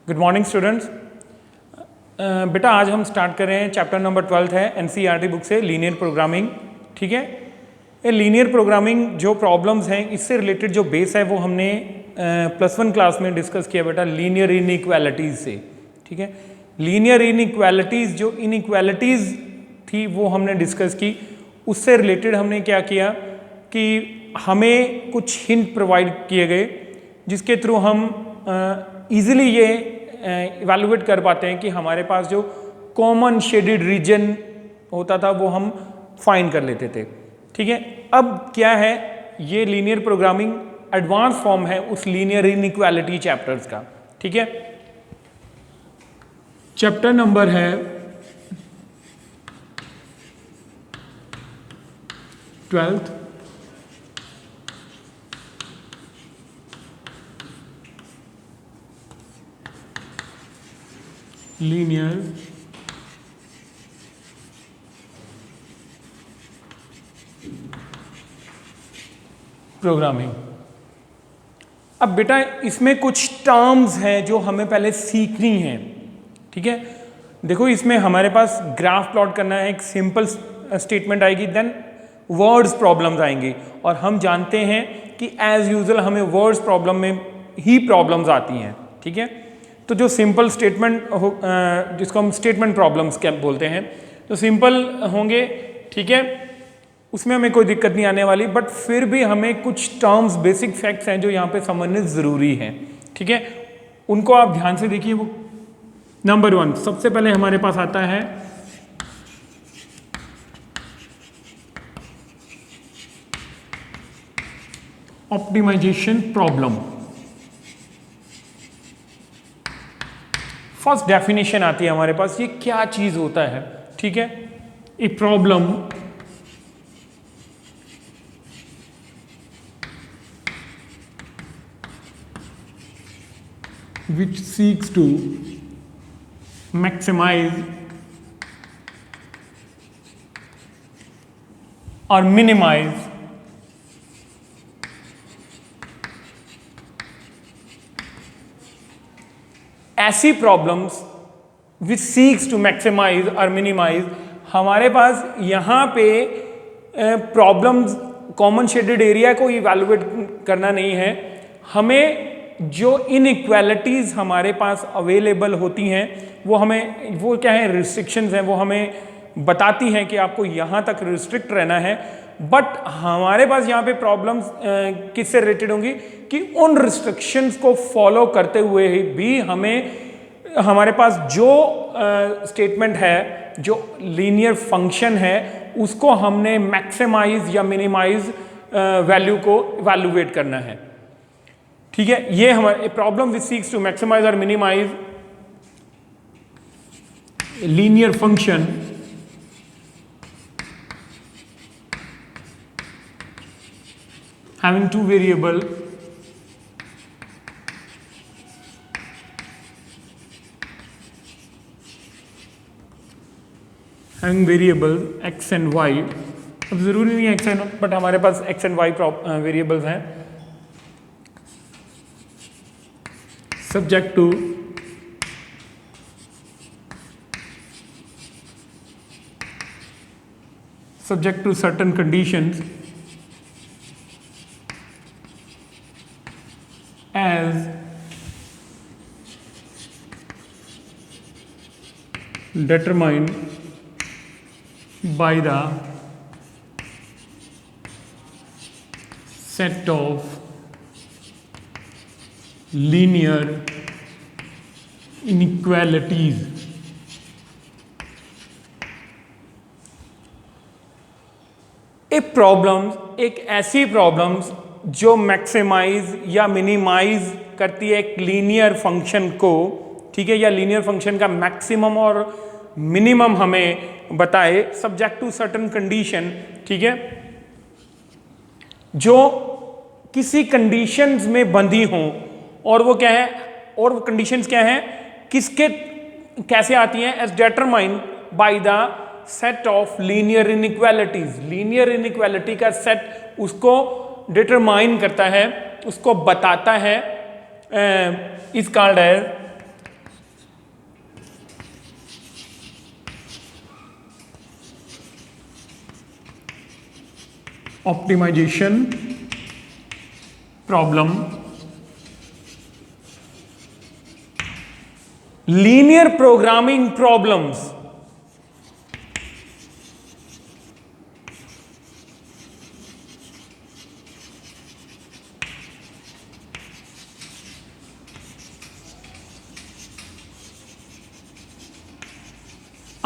Good morning students. बेटा आज हम स्टार्ट कर रहे हैं चैप्टर नंबर 12 है एनसीईआरटी बुक से लीनियर प्रोग्रामिंग। ठीक है, ये लीनियर प्रोग्रामिंग जो प्रॉब्लम्स हैं इससे रिलेटेड जो बेस है वो हमने +1 क्लास में डिस्कस किया बेटा लीनियर इनइक्वालिटीज़ से। ठीक है, लीनियर इनइक्वालिटीज़ जो इनइक्वालिटीज़ थी वो हमने डिस्कस की। उससे रिलेटेड हमने क्या किया कि हमें कुछ हिंट प्रोवाइड किए गए जिसके थ्रू हम ईजिली ये इवैल्यूएट कर पाते हैं कि हमारे पास जो कॉमन शेडेड रीजन होता था वो हम फाइंड कर लेते थे। ठीक है, अब क्या है, ये लीनियर प्रोग्रामिंग एडवांस फॉर्म है उस लीनियर इनइक्वालिटी चैप्टर्स का। ठीक है, चैप्टर नंबर है 12th लीनियर प्रोग्रामिंग। अब बेटा इसमें कुछ टर्म्स हैं जो हमें पहले सीखनी है। ठीक है, देखो इसमें हमारे पास ग्राफ प्लॉट करना है, एक सिंपल स्टेटमेंट आएगी, देन वर्ड्स प्रॉब्लम्स आएंगी और हम जानते हैं कि एज यूजुअल हमें वर्ड्स प्रॉब्लम में ही प्रॉब्लम्स आती हैं। ठीक है, तो जो सिंपल स्टेटमेंट जिसको हम स्टेटमेंट प्रॉब्लम्स क्या बोलते हैं, तो सिंपल होंगे। ठीक है, उसमें हमें कोई दिक्कत नहीं आने वाली, बट फिर भी हमें कुछ टर्म्स बेसिक फैक्ट्स हैं जो यहाँ पे समझने ज़रूरी हैं। ठीक है, उनको आप ध्यान से देखिए। वो नंबर 1 सबसे पहले हमारे पास आता है ऑप्टिमाइजेशन प्रॉब्लम। फर्स्ट डेफिनेशन आती है हमारे पास, ये क्या चीज होता है। ठीक है, a problem which seeks to maximize or minimize ऐसी problems which seeks to maximise और मिनिमाइज। हमारे पास यहाँ पे प्रॉब्लम्स कॉमन शेडेड एरिया को इवैल्यूएट करना नहीं है, हमें जो इनइक्वालिटीज हमारे पास अवेलेबल होती हैं वो क्या है, रिस्ट्रिक्शंस हैं, वो हमें बताती हैं कि आपको यहाँ तक रिस्ट्रिक्ट रहना है। बट हमारे पास यहाँ पे प्रॉब्लम्स किससे रिलेटेड होंगी कि उन रिस्ट्रिक्शंस को फॉलो करते हुए भी हमारे पास जो स्टेटमेंट है, जो लीनियर फंक्शन है, उसको हमने मैक्सिमाइज या मिनिमाइज वैल्यू को इवैल्यूएट करना है। ठीक है, ये हमारे problem which seeks to maximise और minimise linear function having two variable x and y। अब जरूरी नहीं है x and, बट हमारे पास x and y वेरिएबल्स हैं। subject to certain conditions as determined by the set of linear inequalities। एक problem, एक ऐसी प्रॉब्लम्स जो मैक्सिमाइज या मिनिमाइज करती है एक लीनियर फंक्शन को। ठीक है, या लीनियर फंक्शन का मैक्सिमम और मिनिमम हमें बताए सब्जेक्ट टू सर्टेन कंडीशन। ठीक है, जो किसी कंडीशंस में बंधी हों, और वो क्या है, और वो कंडीशंस क्या है, किसके कैसे आती हैं, as determined by the set of linear inequalities. Linear inequality का सेट उसको डिटरमाइन करता है, उसको बताता है, is called as optimisation problem, linear programming problems,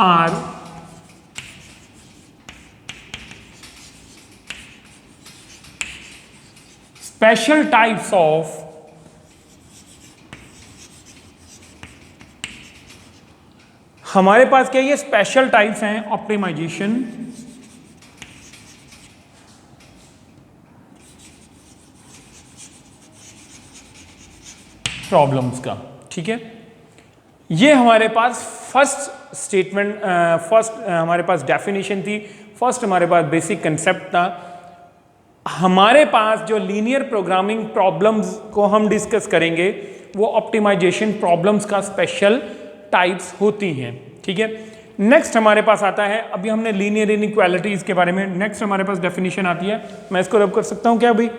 are special types of हमारे पास क्या ये स्पेशल टाइप्स हैं ऑप्टिमाइजेशन प्रॉब्लम्स का। ठीक है, ये हमारे पास फर्स्ट स्टेटमेंट, फर्स्ट हमारे पास डेफिनेशन थी, फर्स्ट हमारे पास बेसिक कंसेप्ट था। हमारे पास जो लीनियर प्रोग्रामिंग प्रॉब्लम्स को हम डिस्कस करेंगे वो ऑप्टिमाइजेशन प्रॉब्लम्स का स्पेशल टाइप्स होती हैं। ठीक है, नेक्स्ट हमारे पास आता है, अभी हमने लीनियर इनइक्वालिटीज के बारे में, नेक्स्ट हमारे पास डेफिनेशन आती है, मैं इसको रब कर सकता हूं क्या अभी?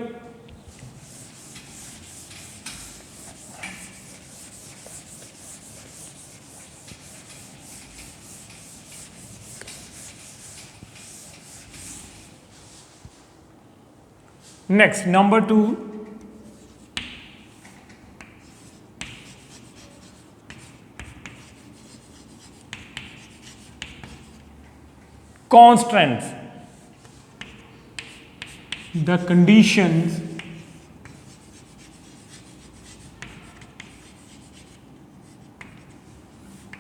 Next number 2, constants, the conditions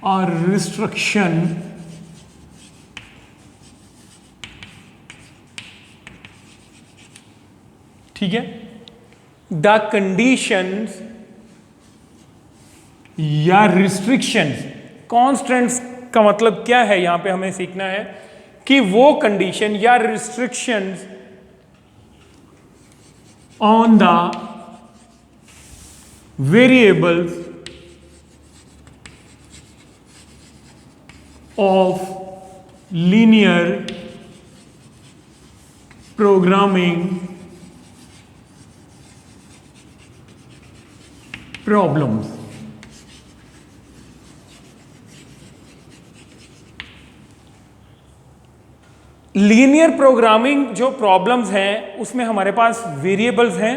or restriction ठीक है, द कंडीशंस या रिस्ट्रिक्शंस, कॉन्स्टेंट्स का मतलब क्या है यहां पे हमें सीखना है कि वो कंडीशन या restrictions on the variables of linear programming problems. Linear programming जो प्रॉब्लम्स हैं उसमें हमारे पास वेरिएबल्स हैं,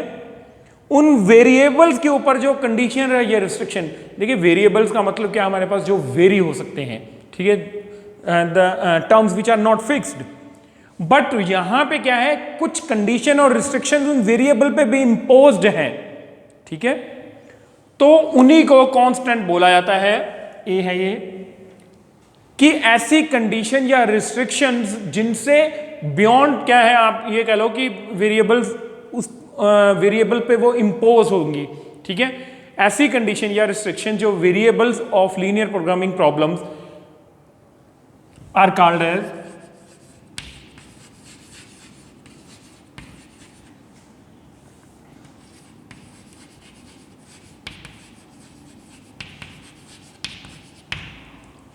उन वेरिएबल्स के ऊपर जो कंडीशन है या रिस्ट्रिक्शन, देखिए वेरिएबल्स का मतलब क्या, हमारे पास जो वेरी हो सकते हैं, ठीक है, the terms which are not fixed, but यहां पे क्या है, कुछ कंडीशन और रिस्ट्रिक्शन उन वेरिएबल पे भी इंपोज्ड हैं। ठीक है, तो उन्हीं को कांस्टेंट बोला जाता है। ए है ये कि ऐसी कंडीशन या रिस्ट्रिक्शंस जिनसे बियॉन्ड क्या है, आप ये कह लो कि वेरिएबल्स उस वेरिएबल पे वो इंपोज होंगी। ठीक है, ऐसी कंडीशन या रिस्ट्रिक्शन जो variables of linear programming problems are called as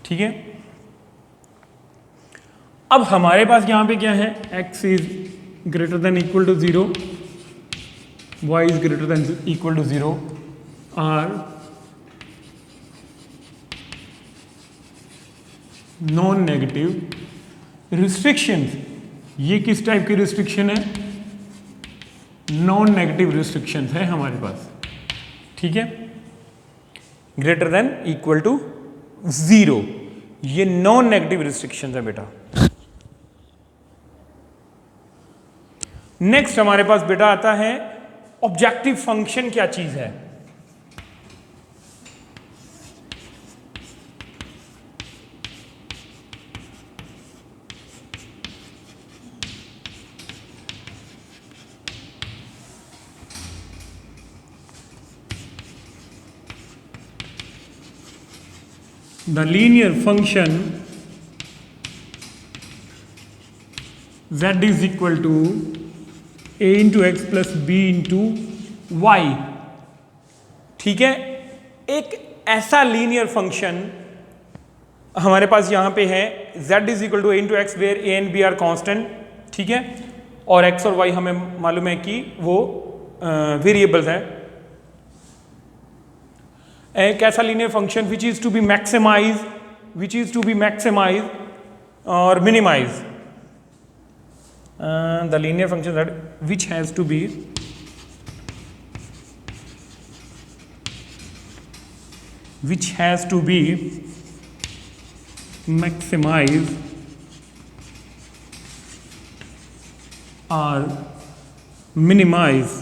ठीक है। अब हमारे पास यहां पे क्या है, x is greater than equal to 0, y is greater than equal to 0 are non negative restrictions. ये किस टाइप की रिस्ट्रिक्शन है, नॉन नेगेटिव रिस्ट्रिक्शंस है हमारे पास। ठीक है, ग्रेटर देन इक्वल टू 0, ये नॉन नेगेटिव रिस्ट्रिक्शंस है बेटा। नेक्स्ट हमारे पास बेटा आता है ऑब्जेक्टिव फंक्शन क्या चीज है। The linear function z is equal to a into x plus b into y। ठीक है, एक ऐसा लीनियर फंक्शन हमारे पास यहां पे है, z is equal to a into x where a and b are constant। ठीक है, और x और y हमें मालूम है कि वो वेरिएबल्स हैं। एक ऐसा linear function which is to be maximise और minimise, the linear function that which has to be maximize or minimize।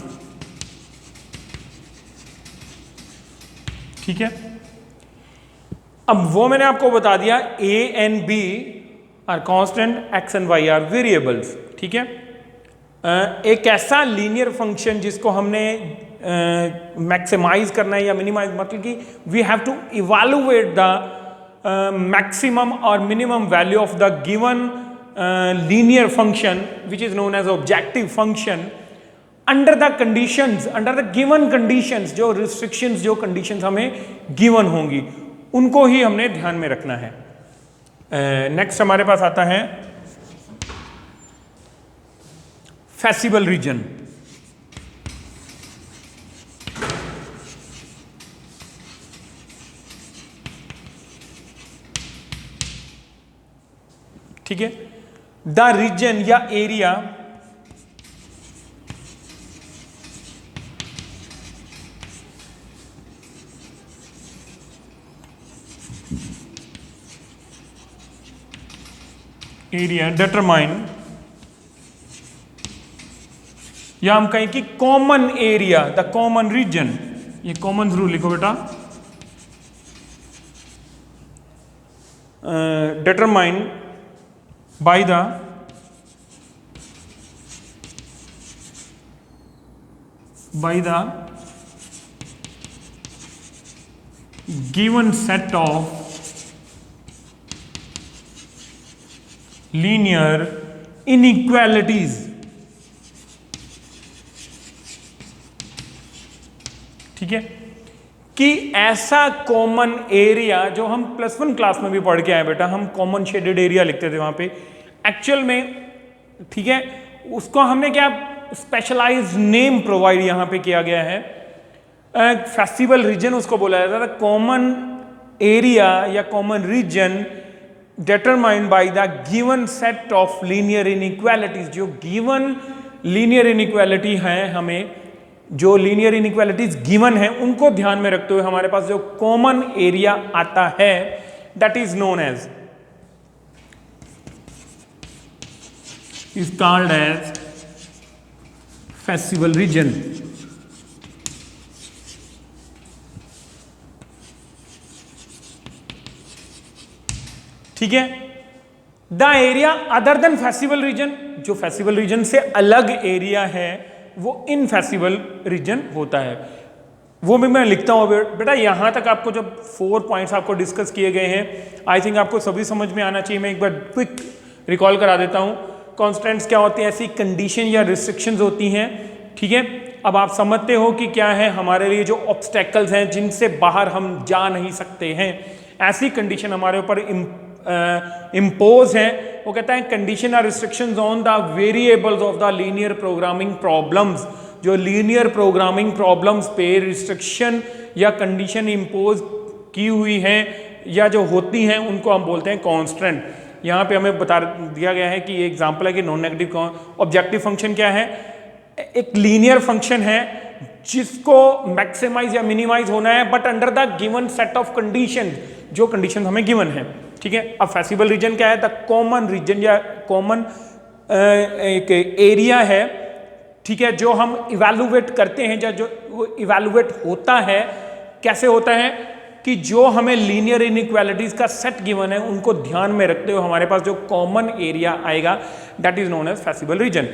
ठीक है, अब वो मैंने आपको बता दिया a and b are constant, x and y are variables. ठीक है, एक ऐसा लीनियर फंक्शन जिसको हमने मैक्सिमाइज करना है या मिनिमाइज, मतलब कि we have to evaluate the maximum or minimum value of the given linear function which is known as objective function under the given conditions, जो restrictions, जो conditions हमें given होंगी उनको ही हमने ध्यान में रखना है। नेक्स्ट हमारे पास आता है फैसिबल रीजन। ठीक है, द रीजन या एरिया डिटरमाइन, या हम कहें कि common area, the common region, ये कॉमन रूल लिखो बेटा, determine by the given set of linear inequalities। ठीक है, कि ऐसा कॉमन एरिया जो हम +1 क्लास में भी पढ़ के आए बेटा, हम कॉमन शेडेड एरिया लिखते थे वहां पे एक्चुअल में। ठीक है, उसको हमने क्या स्पेशलाइज्ड नेम प्रोवाइड यहां पे किया गया है, फैसिबल रीजन उसको बोला जाता है। कॉमन एरिया या common region determined by the given set of linear inequalities. जो गिवन लीनियर इनइक्वालिटी है, हमें जो लीनियर इनइक्वालिटीज गिवन है उनको ध्यान में रखते हुए हमारे पास जो कॉमन एरिया आता है that is known as, is called as feasible region. ठीक है, the area other than feasible region, जो फैसिबल रीजन से अलग एरिया है वो इनफैसिबल रीजन होता है। वो भी मैं लिखता हूं बेटा। यहां तक आपको जब 4 पॉइंट्स आपको डिस्कस किए गए हैं, आई थिंक आपको सभी समझ में आना चाहिए। मैं एक बार क्विक रिकॉल करा देता हूं। कॉन्स्टेंट्स क्या होती हैं? ऐसी कंडीशन या रिस्ट्रिक्शंस होती हैं। ठीक है, अब आप समझते हो कि क्या है हमारे लिए जो ऑब्स्टेकल्स हैं जिनसे बाहर हम जा नहीं सकते हैं, ऐसी कंडीशन हमारे ऊपर इम्पोज है। वो कहता है condition are restrictions on the variables of the linear programming problems. जो लीनियर प्रोग्रामिंग प्रॉब्लम्स पे रिस्ट्रिक्शन या कंडीशन इम्पोज की हुई है या जो होती हैं उनको हम बोलते हैं कॉन्स्टेंट। यहाँ पे हमें बता दिया गया है कि ये एग्जांपल है कि नॉन नेगेटिव ऑब्जेक्टिव फंक्शन क्या है? एक लीनियर फंक्शन है जिसको मैक्सिमाइज या मिनिमाइज होना है but under the given set of condition, जो कंडीशन हमें गिवन है। ठीक है, अब फैसिबल रीजन क्या है? द कॉमन रीजन या कॉमन एक एरिया है, ठीक है, जो हम इवैल्यूएट करते हैं या जो वो इवैल्यूएट होता है। कैसे होता है कि जो हमें लीनियर इनइक्वालिटीज का सेट गिवन है उनको ध्यान में रखते हुए हमारे पास जो कॉमन एरिया आएगा that is known as feasible region.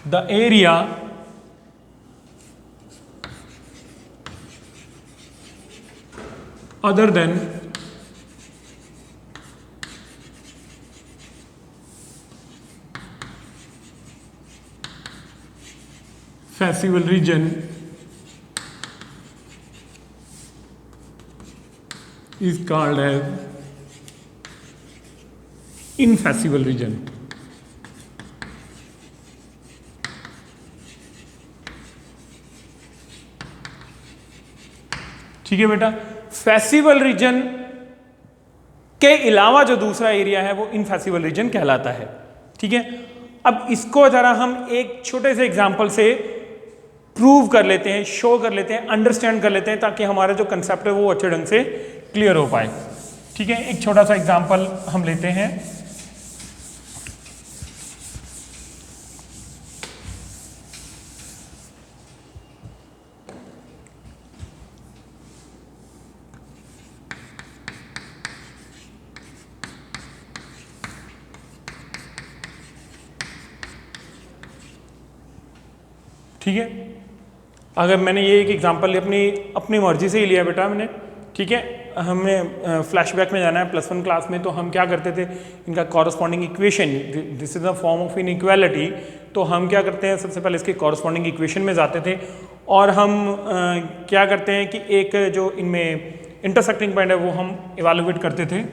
The area other than infeasible region is called as infeasible region. ठीक है बेटा, फैसिबल रीजन के अलावा जो दूसरा एरिया है वो इनफेसिबल रीजन कहलाता है। ठीक है, अब इसको जरा हम एक छोटे से एग्जांपल से प्रूव कर लेते हैं, शो कर लेते हैं, अंडरस्टैंड कर लेते हैं, ताकि हमारा जो कंसेप्ट है वो अच्छे ढंग से क्लियर हो पाए। ठीक है, एक छोटा सा एग्जांपल हम लेते हैं। ठीक है, अगर मैंने ये एक एग्जांपल अपनी मर्जी से ही लिया बेटा मैंने। ठीक है, हमें फ्लैशबैक में जाना है +1 क्लास में, तो हम क्या करते थे, इनका corresponding equation, this is a form of inequality, तो हम क्या करते हैं, सबसे पहले इसके कॉरस्पॉन्डिंग इक्वेशन में जाते थे और हम क्या करते हैं कि एक जो इनमें इंटरसेक्टिंग पॉइंट है वो हम इवेलुएट करते थे।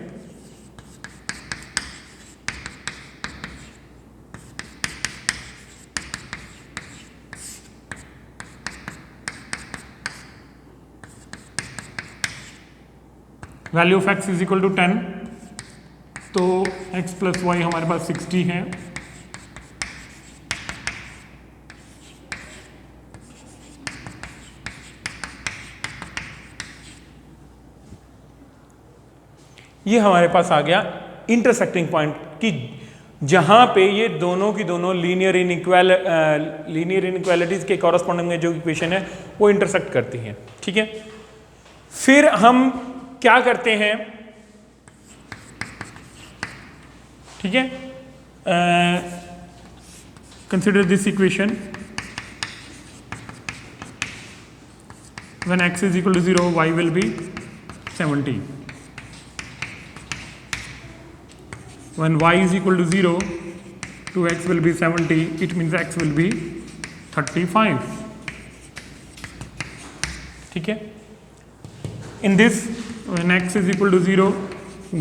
Value of x is equal to 10, तो x + y हमारे पास 60 है। ये हमारे पास आ गया इंटरसेक्टिंग पॉइंट कि जहां पे ये दोनों की दोनों लीनियर इनइक्वालिटीज के कॉरस्पॉन्डिंग में जो इक्वेशन है वो इंटरसेक्ट करती हैं। ठीक है, फिर हम क्या करते हैं, ठीक है, consider this equation, when x is equal to 0 y will be 70, when y is equal to 0 2x will be 70, it means x will be 35. ठीक है, in this when x is equal to 0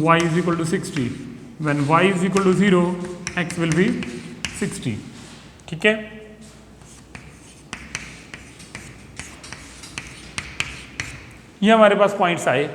y is equal to 60, when y is equal to 0 x will be 60. ठीक है, ये हमारे पास points आए।